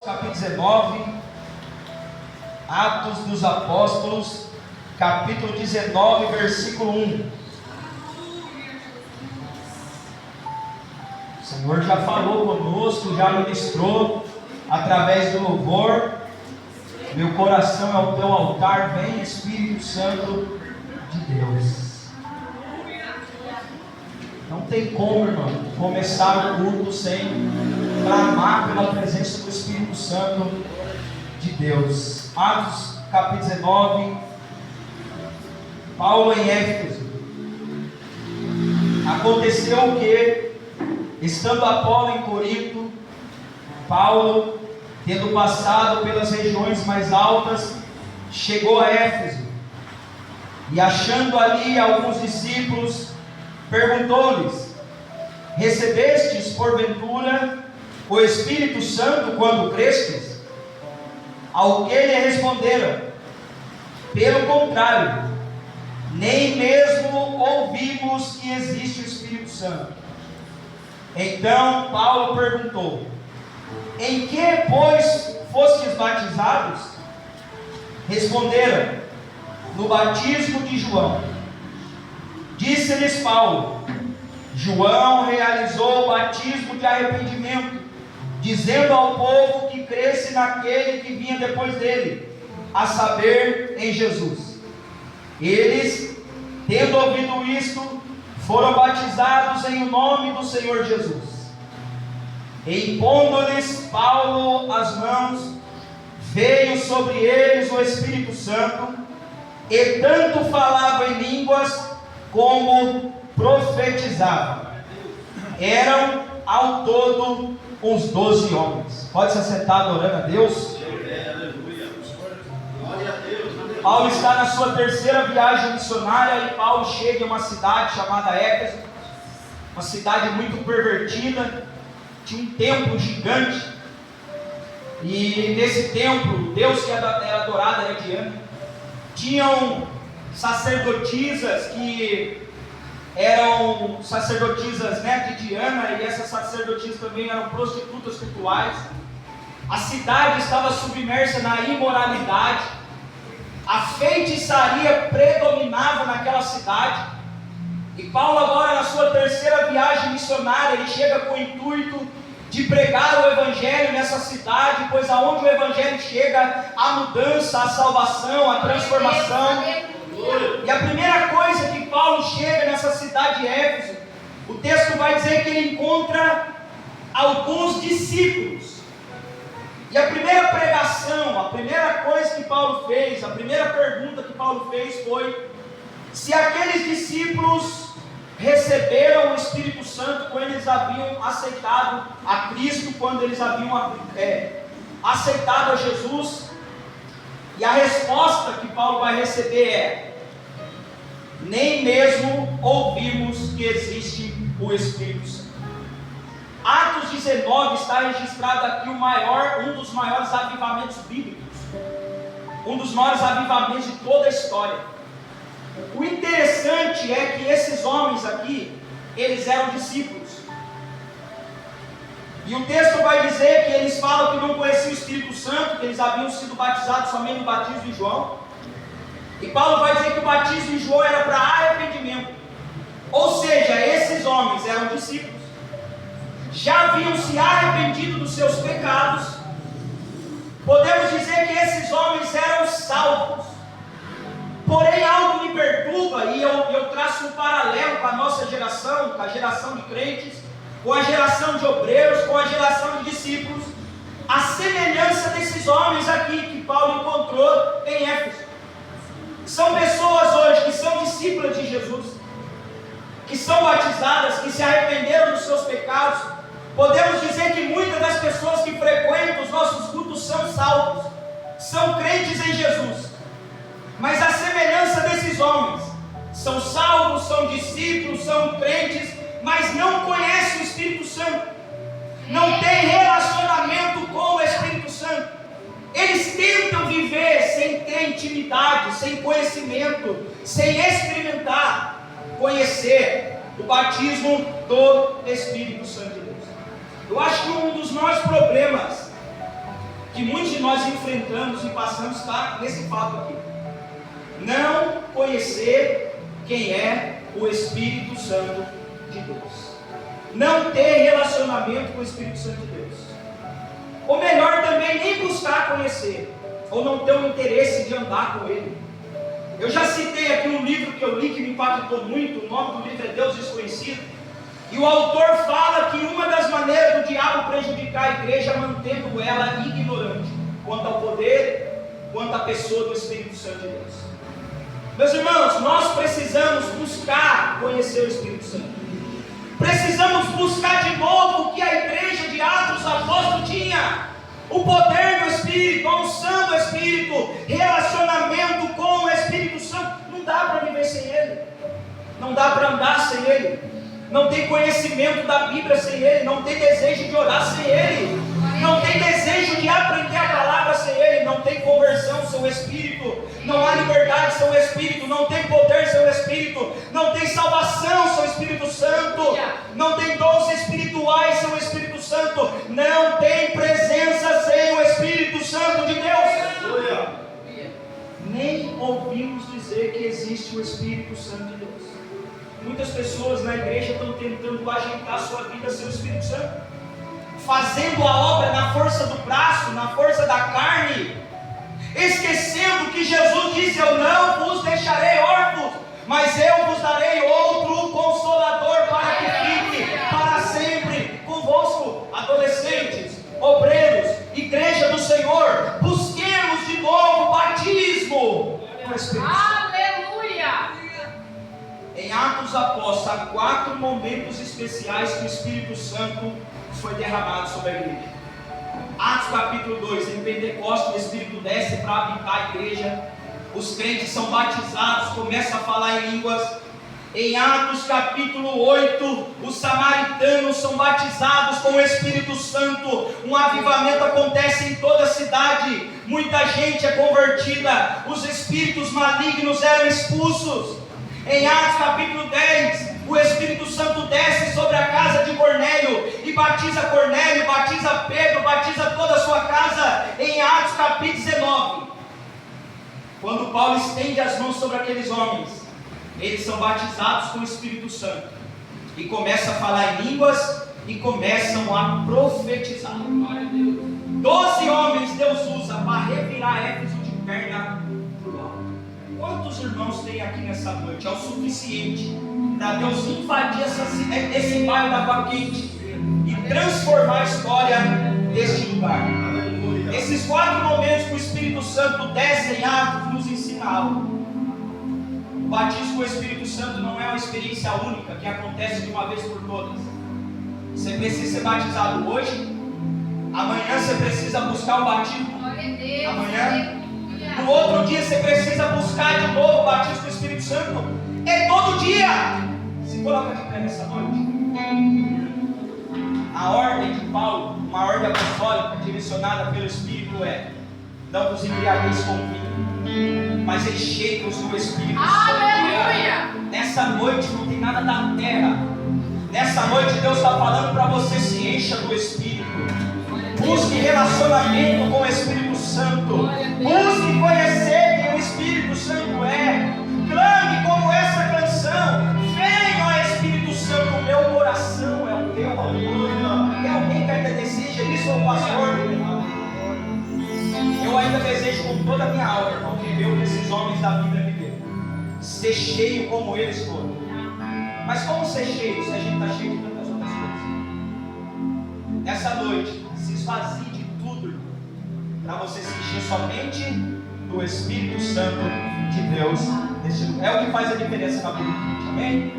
Capítulo 19, Atos dos Apóstolos, capítulo 19, versículo 1. O Senhor já falou conosco, já ministrou através do louvor. Meu coração é o teu altar, vem Espírito Santo de Deus. Não tem como, irmão, começar o culto sem clamar pela presença do Espírito Santo de Deus. Atos capítulo 19. Paulo em Éfeso. Aconteceu que, estando Apolo em Corinto, Paulo, tendo passado pelas regiões mais altas, chegou a Éfeso, e achando ali alguns discípulos, perguntou-lhes: recebestes porventura o Espírito Santo quando crestes? Ao que lhe responderam: pelo contrário, nem mesmo ouvimos que existe o Espírito Santo. Então Paulo perguntou: em que, pois, fostes batizados? Responderam: no batismo de João. Disse-lhes Paulo: João realizou o batismo de arrependimento, dizendo ao povo que cresce naquele que vinha depois dele, a saber, em Jesus. Eles, tendo ouvido isto, foram batizados em o nome do Senhor Jesus. E impondo-lhes Paulo as mãos, veio sobre eles o Espírito Santo, e tanto falava em línguas como profetizava. Eram ao todo uns 12 homens. Pode se assentar adorando a Deus. Paulo está na sua terceira viagem missionária, e Paulo chega em uma cidade chamada Éfeso, uma cidade muito pervertida. Tinha um templo gigante, e nesse templo, Deus que era adorado era Diana. Tinham sacerdotisas que eram sacerdotisas, de Diana, e essas sacerdotisas também eram prostitutas rituais. A cidade estava submersa na imoralidade, a feitiçaria predominava naquela cidade. E Paulo agora, na sua terceira viagem missionária, ele chega com o intuito de pregar o Evangelho nessa cidade, pois aonde o Evangelho chega, há mudança, a salvação, a transformação. E a primeira coisa que Paulo chega nessa cidade de Éfeso, o texto vai dizer que ele encontra alguns discípulos. E a primeira pregação, a primeira coisa que Paulo fez, a primeira pergunta que Paulo fez foi: se aqueles discípulos receberam o Espírito Santo quando eles haviam aceitado a Cristo, quando eles haviam aceitado a Jesus. E a resposta que Paulo vai receber é: nem mesmo ouvimos que existe o Espírito Santo. Atos 19 está registrado aqui um dos maiores avivamentos bíblicos, um dos maiores avivamentos de toda a história. O interessante é que esses homens aqui, eles eram discípulos. E o texto vai dizer que eles falam que não conheciam o Espírito Santo, que eles haviam sido batizados somente no batismo de João. E Paulo vai dizer que o batismo de João era para arrependimento. Ou seja, esses homens eram discípulos, já haviam se arrependido dos seus pecados. Podemos dizer que esses homens eram salvos. Porém, algo me perturba, e eu traço um paralelo com a nossa geração, com a geração de crentes, com a geração de obreiros, com a geração de discípulos, a semelhança desses homens aqui que Paulo encontrou em Éfeso. São pessoas hoje que são discípulas de Jesus, que são batizadas, que se arrependeram dos seus pecados. Podemos dizer que muitas das pessoas que frequentam os nossos cultos são salvos, são crentes em Jesus. Mas a semelhança desses homens, são salvos, são discípulos, são crentes, mas não conhecem o Espírito Santo, não têm relacionamento com o Espírito Santo. Eles tentam viver sem ter intimidade, sem conhecimento, sem experimentar, conhecer o batismo do Espírito Santo de Deus. Eu acho que um dos maiores problemas que muitos de nós enfrentamos e passamos, está nesse fato aqui: não conhecer quem é o Espírito Santo de Deus, não ter relacionamento com o Espírito Santo de Deus, ou melhor também, nem buscar conhecer, ou não ter o interesse de andar com Ele. Eu já citei aqui um livro que eu li que me impactou muito. O nome do livro é Deus Desconhecido, e o autor fala que uma das maneiras do diabo prejudicar a igreja é mantendo ela ignorante quanto ao poder, quanto à pessoa do Espírito Santo de Deus. Meus irmãos, nós precisamos buscar conhecer o Espírito Santo. Precisamos buscar de novo o que a igreja de Atos dos Apóstolos tinha: o poder do Espírito, a unção do Espírito, relacionamento com o Espírito Santo. Não dá para viver sem Ele, não dá para andar sem Ele, não tem conhecimento da Bíblia sem Ele, não tem desejo de orar sem Ele, não tem desejo de aprender a palavra sem Ele, não tem conversão sem o Espírito, não há liberdade sem o Espírito, não tem poder sem o Espírito, não tem salvação sem o Espírito Santo, não tem dons espirituais sem o Espírito Santo, não tem presença sem o Espírito Santo de Deus. Nem ouvimos dizer que existe o Espírito Santo de Deus. Muitas pessoas na igreja estão tentando ajeitar a sua vida sem o Espírito Santo, fazendo a obra na força do braço, na força da carne, esquecendo que Jesus disse: eu não vos deixarei órfãos, mas eu vos darei outro Consolador para que fique para sempre convosco. Adolescentes, obreiros, igreja do Senhor, busquemos de novo o batismo com o Espírito Santo. Aleluia! Em Atos Apóstolos, há 4 momentos especiais que o Espírito Santo foi derramado sobre a igreja. Atos capítulo 2, em Pentecostes, o Espírito desce para habitar a igreja, os crentes são batizados, começam a falar em línguas. Em Atos capítulo 8, os samaritanos são batizados com o Espírito Santo, um avivamento acontece em toda a cidade, muita gente é convertida, os espíritos malignos eram expulsos. Em Atos capítulo 10, o Espírito Santo desce sobre a casa de Cornélio e batiza Cornélio, batiza Pedro, batiza toda a sua casa. Em Atos capítulo 19, quando Paulo estende as mãos sobre aqueles homens, eles são batizados com o Espírito Santo e começam a falar em línguas e começam a profetizar. 12 homens Deus usa para revirar Éfeso de perna para o alto. Quantos irmãos tem aqui nessa noite? É o suficiente para Deus invadir esse bairro da Água Quente e transformar a história deste lugar. Esses 4 momentos que o Espírito Santo desce em Atos nos ensina algo. O batismo com o Espírito Santo não é uma experiência única que acontece de uma vez por todas. Você precisa ser batizado hoje, amanhã você precisa buscar o batismo, amanhã, no outro dia você precisa buscar de novo o batismo com o Espírito Santo. É todo dia. Se coloca de pé nessa noite. A ordem de Paulo, uma ordem apostólica direcionada pelo Espírito é: não vos embriagueis com vinho, mas enchei-vos do Espírito Santo. Aleluia! Nessa noite não tem nada da terra. Nessa noite Deus está falando para você: se encha do Espírito. Busque relacionamento com o Espírito Santo. Busque conhecer quem o Espírito Santo é. Clame como essa canção: vem, ó Espírito Santo, o meu coração é o teu amor. Tem alguém que ainda deseja isso, ô pastor? Eu ainda desejo com toda a minha alma, irmão, viver o que esses homens da Bíblia viveram. Ser cheio como eles foram. Mas como ser cheio se a gente está cheio de tantas outras coisas? Essa noite, se esvazie de tudo, irmão, para você se encher somente do Espírito Santo de Deus. É o que faz a diferença na vida. Amém?